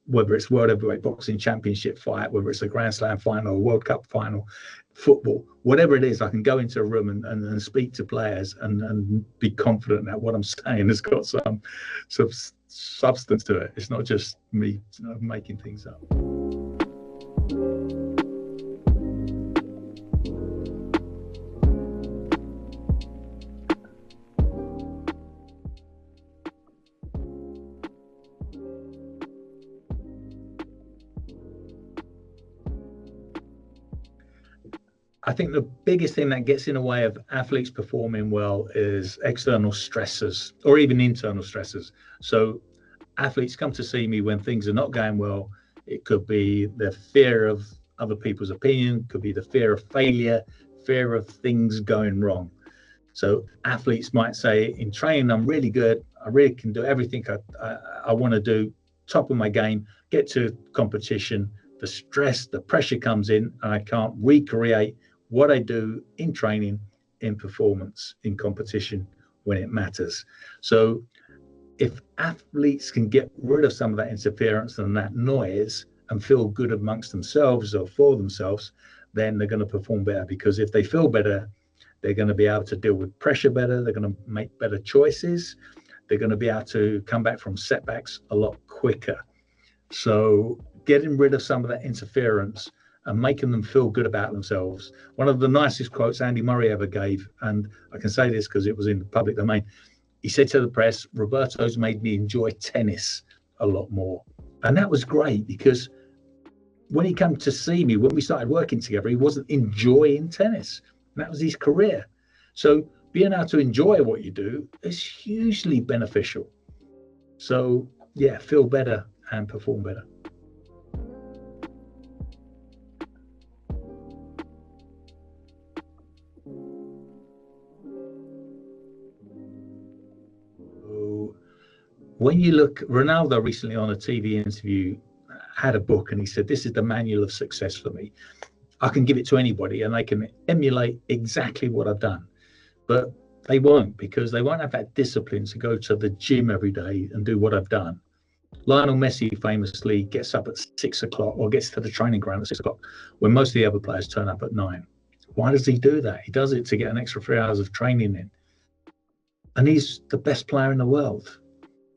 whether it's World Heavyweight Boxing Championship fight, whether it's a Grand Slam final, a World Cup final, football, whatever it is, I can go into a room and speak to players and be confident that what I'm saying has got some substance to it. It's not just me making things up. I think the biggest thing that gets in the way of athletes performing well is external stressors or even internal stressors. So athletes come to see me when things are not going well. It could be the fear of other people's opinion, could be the fear of failure, fear of things going wrong. So athletes might say, in training, I'm really good. I really can do everything I want to do, top of my game, get to competition. The stress, the pressure comes in, and I can't recreate what I do in training, in performance, in competition when it matters. So if athletes can get rid of some of that interference and that noise and feel good amongst themselves or for themselves, then they're going to perform better, because if they feel better, they're going to be able to deal with pressure better. They're going to make better choices. They're going to be able to come back from setbacks a lot quicker. So getting rid of some of that interference and making them feel good about themselves. One of the nicest quotes Andy Murray ever gave, and I can say this because it was in the public domain, he said to the press, "Roberto's made me enjoy tennis a lot more." And that was great, because when he came to see me, when we started working together, he wasn't enjoying tennis. And that was his career. So being able to enjoy what you do is hugely beneficial. So yeah, feel better and perform better. When you look, Ronaldo recently on a TV interview had a book, and he said, "This is the manual of success for me. I can give it to anybody and they can emulate exactly what I've done." But they won't, because they won't have that discipline to go to the gym every day and do what I've done. Lionel Messi famously gets up at 6 o'clock or gets to the training ground at 6 o'clock when most of the other players turn up at 9. Why does he do that? He does it to get an extra 3 hours of training in. And he's the best player in the world.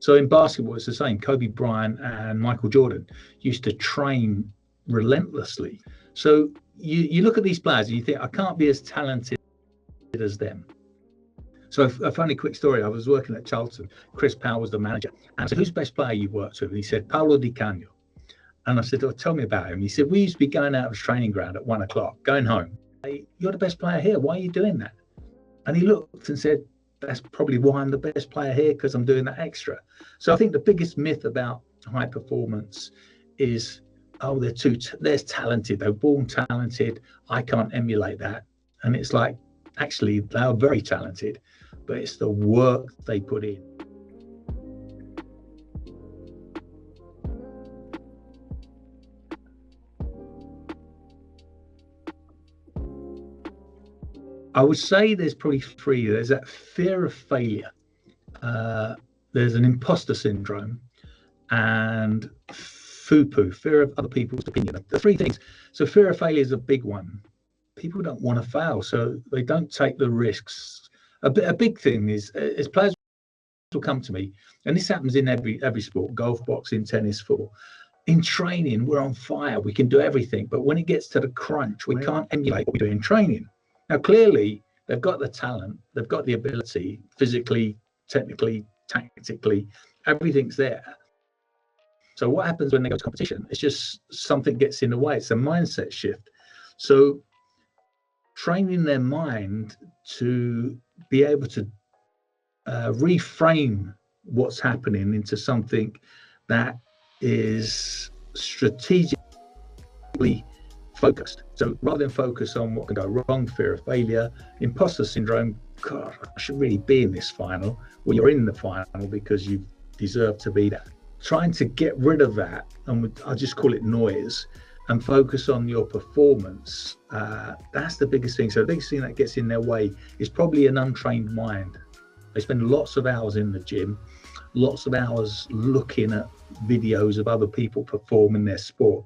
So in basketball, it's the same. Kobe Bryant and Michael Jordan used to train relentlessly. So you look at these players and you think, I can't be as talented as them. So a funny quick story, I was working at Charlton. Chris Powell was the manager. And I said, "Who's the best player you've worked with?" And he said, "Paolo Di Canio." And I said, "Oh, tell me about him." He said, "We used to be going out of training ground at 1 o'clock, going home. Hey, you're the best player here. Why are you doing that?" And he looked and said, "That's probably why I'm the best player here, because I'm doing that extra." So I think the biggest myth about high performance is, oh, they're talented. They're born talented. I can't emulate that. And it's like, actually, they are very talented, but it's the work they put in. I would say there's probably three. There's that fear of failure. There's an imposter syndrome, and FUPU, fear of other people's opinion. The three things. So fear of failure is a big one. People don't want to fail, so they don't take the risks. A big thing is players will come to me, and this happens in every sport: golf, boxing, tennis, football. In training, we're on fire. We can do everything, but when it gets to the crunch, we can't emulate what we do in training. Now, clearly, they've got the talent, they've got the ability, physically, technically, tactically, everything's there. So what happens when they go to competition? It's just something gets in the way. It's a mindset shift. So training their mind to be able to reframe what's happening into something that is strategically focused. So rather than focus on what can go wrong, fear of failure, imposter syndrome, God, I should really be in this final. Well, you're in the final because you deserve to be there. Trying to get rid of that, and I just call it noise, and focus on your performance. That's the biggest thing. So the biggest thing that gets in their way is probably an untrained mind. They spend lots of hours in the gym, lots of hours looking at videos of other people performing their sport,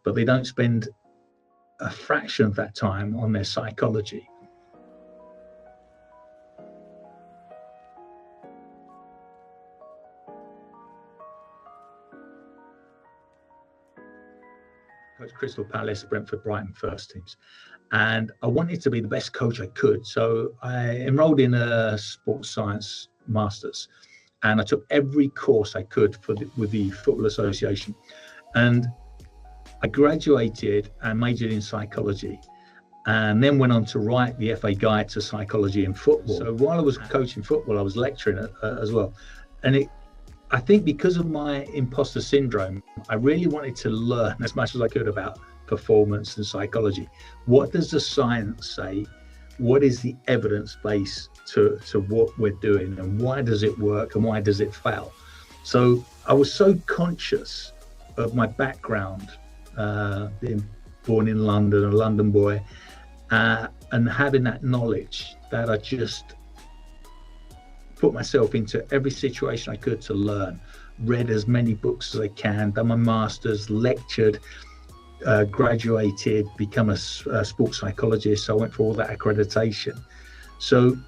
but they don't spend a fraction of that time on their psychology. Coach Crystal Palace, Brentford, Brighton first teams, and I wanted to be the best coach I could. So I enrolled in a sports science masters, and I took every course I could with the Football Association, and I graduated and majored in psychology, and then went on to write the FA Guide to Psychology in Football. So while I was coaching football, I was lecturing as well, and I think because of my imposter syndrome, I really wanted to learn as much as I could about performance and psychology. What does the science say? What is the evidence base to what we're doing, and why does it work and why does it fail? So I was so conscious of my background, being born in London, a London boy, and having that knowledge, that I just put myself into every situation I could to learn, read as many books as I can, done my masters, lectured, graduated, become a sports psychologist. So I went for all that accreditation. So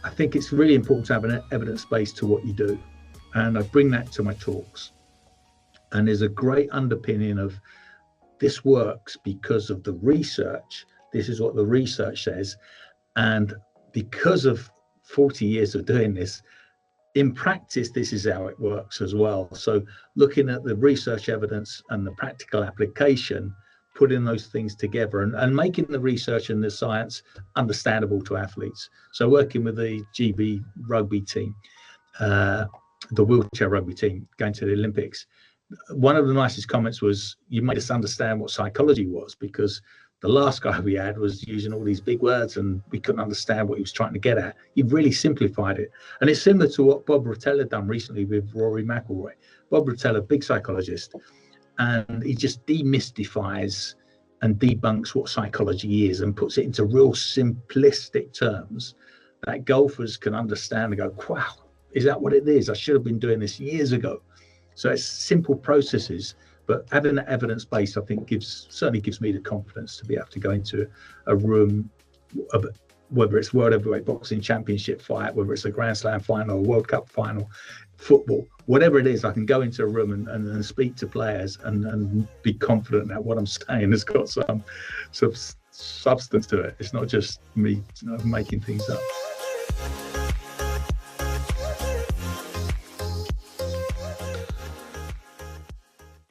I think it's really important to have an evidence base to what you do, and I bring that to my talks. And there's a great underpinning of this works because of the research. This is what the research says, and because of 40 years of doing this, in practice, this is how it works as well. So looking at the research evidence and the practical application, putting those things together and making the research and the science understandable to athletes. So working with the GB rugby team, the wheelchair rugby team going to the Olympics, one of the nicest comments was, you made us understand what psychology was, because the last guy we had was using all these big words and we couldn't understand what he was trying to get at. You've really simplified it. And it's similar to what Bob Rotella done recently with Rory McIlroy. Bob Rotella, big psychologist, and he just demystifies and debunks what psychology is and puts it into real simplistic terms that golfers can understand and go, wow, is that what it is? I should have been doing this years ago. So it's simple processes. But having that evidence base, I think, certainly gives me the confidence to be able to go into a room, whether it's World Heavyweight Boxing Championship fight, whether it's a Grand Slam final, a World Cup final, football, whatever it is, I can go into a room and speak to players and be confident that what I'm saying has got some substance to it. It's not just me making things up.